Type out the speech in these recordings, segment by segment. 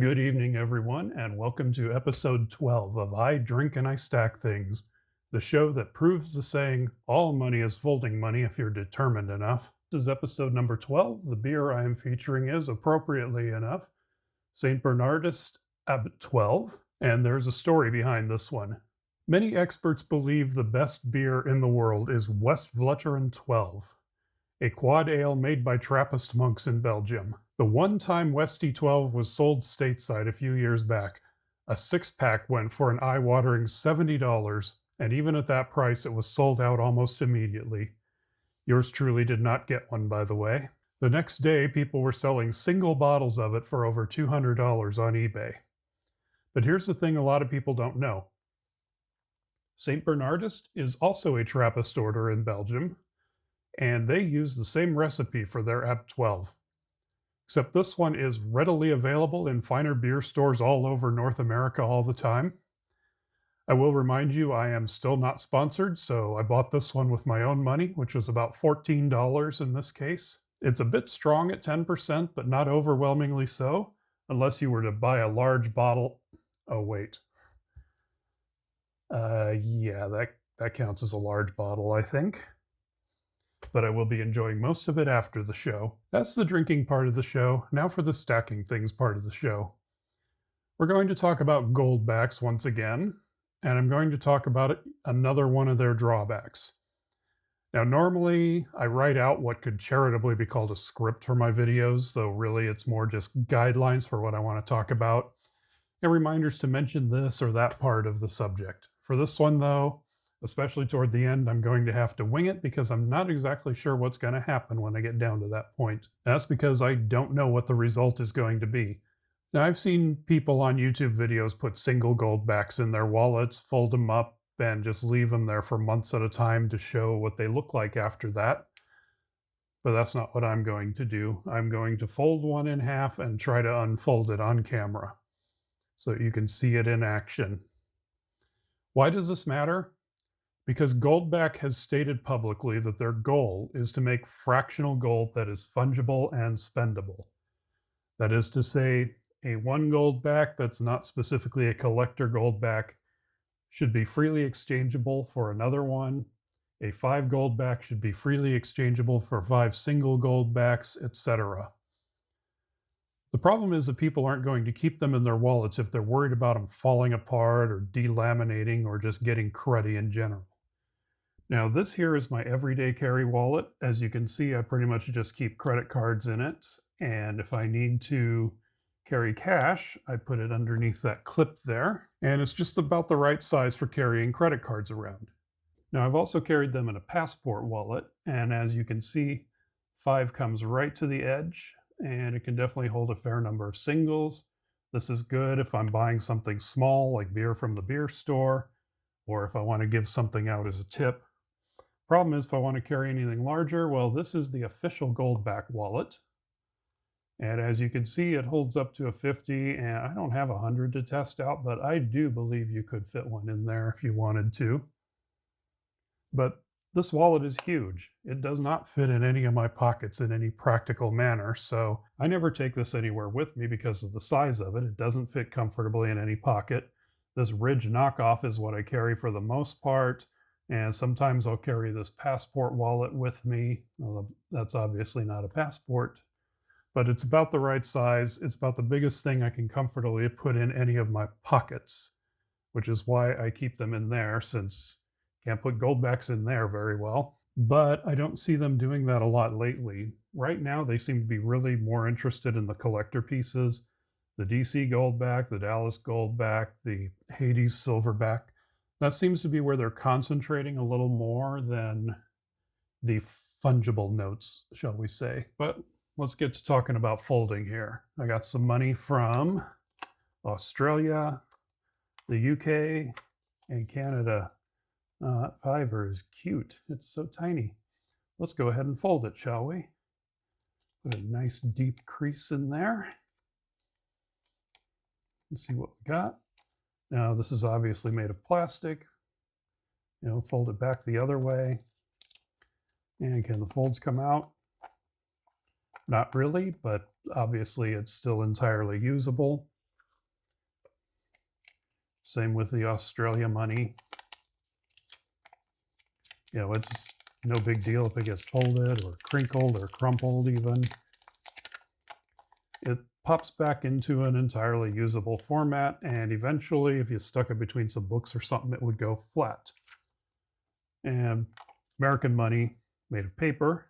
Good evening, everyone, and welcome to episode 12 of I Drink and I Stack Things, the show that proves the saying, all money is folding money if you're determined enough. This is episode number 12. The beer I am featuring is, appropriately enough, St. Bernardus Abt 12, and there's a story behind this one. Many experts believe the best beer in the world is Westvleteren 12, a quad ale made by Trappist monks in Belgium. The one time Westy 12 was sold stateside a few years back, a six-pack went for an eye-watering $70, and even at that price it was sold out almost immediately. Yours truly did not get one, by the way. The next day, people were selling single bottles of it for over $200 on eBay. But here's the thing a lot of people don't know. St. Bernardus is also a Trappist order in Belgium, and they use the same recipe for their Abt 12. Except this one is readily available in finer beer stores all over North America all the time. I will remind you I am still not sponsored, so I bought this one with my own money, which was about $14 in this case. It's a bit strong at 10%, but not overwhelmingly so, unless you were to buy a large bottle. Oh, wait. Yeah, that counts as a large bottle, I think. But I will be enjoying most of it after the show. That's the drinking part of the show. Now for the stacking things part of the show. We're going to talk about Goldbacks once again, and I'm going to talk about another one of their drawbacks. Now, normally I write out what could charitably be called a script for my videos, though really it's more just guidelines for what I want to talk about, and reminders to mention this or that part of the subject. For this one, though, especially toward the end, I'm going to have to wing it because I'm not exactly sure what's going to happen when I get down to that point. That's because I don't know what the result is going to be. Now, I've seen people on YouTube videos put single Goldbacks in their wallets, fold them up, and just leave them there for months at a time to show what they look like after that. But that's not what I'm going to do. I'm going to fold one in half and try to unfold it on camera so that you can see it in action. Why does this matter? Because Goldback has stated publicly that their goal is to make fractional gold that is fungible and spendable. That is to say, a 1 Goldback that's not specifically a collector Goldback should be freely exchangeable for another one. A 5 Goldback should be freely exchangeable for 5 single Goldbacks, etc. The problem is that people aren't going to keep them in their wallets if they're worried about them falling apart or delaminating or just getting cruddy in general. Now, this here is my everyday carry wallet. As you can see, I pretty much just keep credit cards in it. And if I need to carry cash, I put it underneath that clip there. And it's just about the right size for carrying credit cards around. Now, I've also carried them in a passport wallet. And as you can see, 5 comes right to the edge. And it can definitely hold a fair number of singles. This is good if I'm buying something small, like beer from the beer store, or if I want to give something out as a tip. Problem is, if I want to carry anything larger, well, this is the official Goldback wallet. And as you can see, it holds up to a 50, and I don't have 100 to test out, but I do believe you could fit one in there if you wanted to. But this wallet is huge. It does not fit in any of my pockets in any practical manner, so I never take this anywhere with me because of the size of it. It doesn't fit comfortably in any pocket. This Ridge knockoff is what I carry for the most part. And sometimes I'll carry this passport wallet with me. That's obviously not a passport, but it's about the right size. It's about the biggest thing I can comfortably put in any of my pockets, which is why I keep them in there, since I can't put Goldbacks in there very well. But I don't see them doing that a lot lately. Right now, they seem to be really more interested in the collector pieces, the DC Goldback, the Dallas Goldback, the Hades Silverback. That seems to be where they're concentrating a little more than the fungible notes, shall we say. But let's get to talking about folding here. I got some money from Australia, the UK, and Canada. That fiver is cute. It's so tiny. Let's go ahead and fold it, shall we? Put a nice deep crease in there. Let's see what we got. Now, this is obviously made of plastic. Fold it back the other way. And can the folds come out? Not really, but obviously it's still entirely usable. Same with the Australia money. You know, it's no big deal if it gets folded or crinkled or crumpled even. It pops back into an entirely usable format, and eventually, if you stuck it between some books or something, it would go flat. And American money made of paper.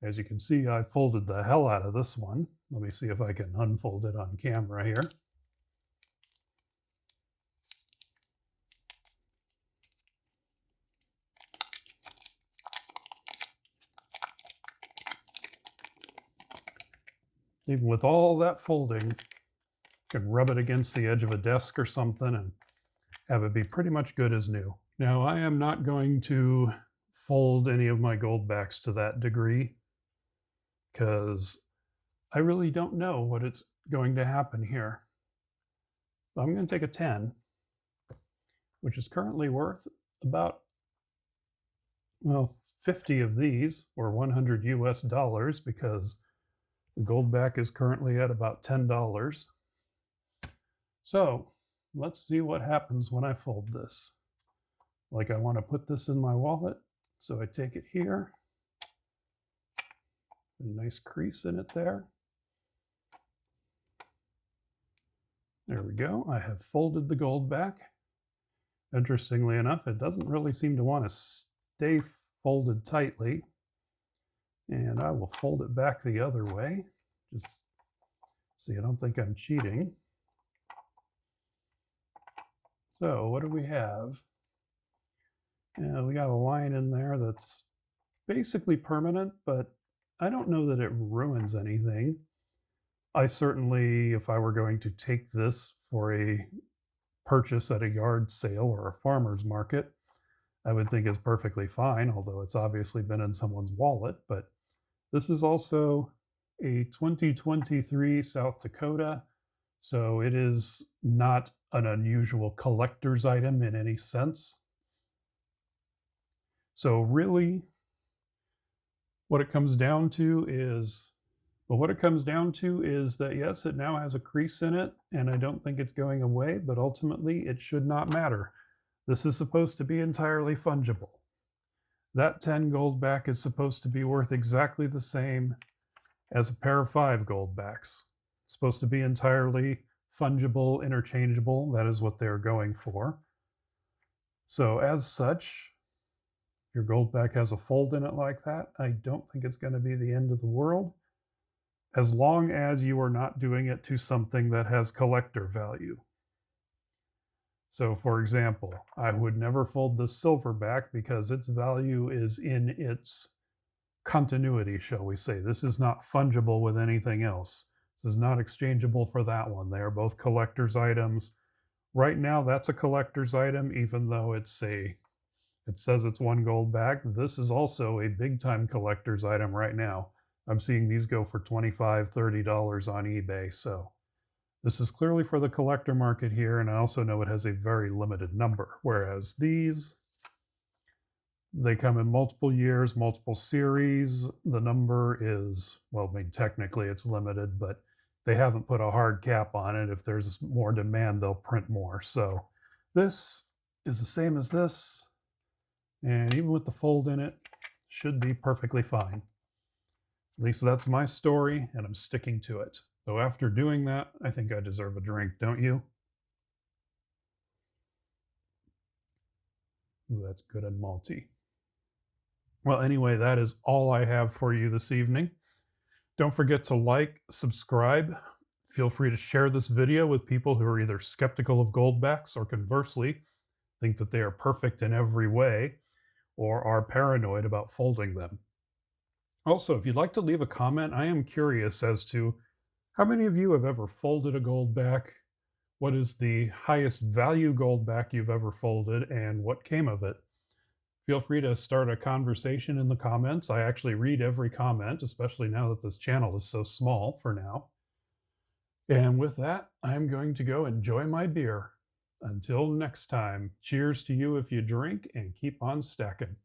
As you can see, I folded the hell out of this one. Let me see if I can unfold it on camera here. Even with all that folding, you can rub it against the edge of a desk or something and have it be pretty much good as new. Now, I am not going to fold any of my Goldbacks to that degree because I really don't know what it's going to happen here. I'm going to take a 10, which is currently worth about, well, 50 of these, or 100 US dollars, because the Goldback is currently at about $10. So let's see what happens when I fold this. Like, I want to put this in my wallet, so I take it here. A nice crease in it there. There we go. I have folded the Goldback. Interestingly enough, it doesn't really seem to want to stay folded tightly. And I will fold it back the other way, just so you don't think I'm cheating. So what do we have? We got a line in there that's basically permanent, but I don't know that it ruins anything. I certainly, if I were going to take this for a purchase at a yard sale or a farmer's market, I would think it's perfectly fine, although it's obviously been in someone's wallet. But this is also a 2023 South Dakota, so it is not an unusual collector's item in any sense. So really, what it comes down to is that yes, it now has a crease in it, and I don't think it's going away, but ultimately it should not matter. This is supposed to be entirely fungible. That 10 Goldback is supposed to be worth exactly the same as a pair of 5 Goldbacks. It's supposed to be entirely fungible, interchangeable. That is what they're going for. So as such, if your Goldback has a fold in it like that, I don't think it's going to be the end of the world, as long as you are not doing it to something that has collector value. So for example, I would never fold the Silverback because its value is in its continuity, shall we say. This is not fungible with anything else. This is not exchangeable for that one. They are both collector's items. Right now, that's a collector's item, even though it says it's 1 Goldback. This is also a big-time collector's item right now. I'm seeing these go for $25, $30 on eBay, so this is clearly for the collector market here, and I also know it has a very limited number, whereas these, they come in multiple years, multiple series. The number is, well, I mean, technically it's limited, but they haven't put a hard cap on it. If there's more demand, they'll print more. So this is the same as this, and even with the fold in it, should be perfectly fine. At least that's my story, and I'm sticking to it. So after doing that, I think I deserve a drink, don't you? Ooh, that's good and malty. Well, anyway, that is all I have for you this evening. Don't forget to like, subscribe. Feel free to share this video with people who are either skeptical of Goldbacks or conversely think that they are perfect in every way or are paranoid about folding them. Also, if you'd like to leave a comment, I am curious as to how many of you have ever folded a Goldback, what is the highest value Goldback you've ever folded, and what came of it. Feel free to start a conversation in the comments. I actually read every comment, especially now that this channel is so small for now. And with that, I'm going to go enjoy my beer. Until next time, cheers to you if you drink, and keep on stacking.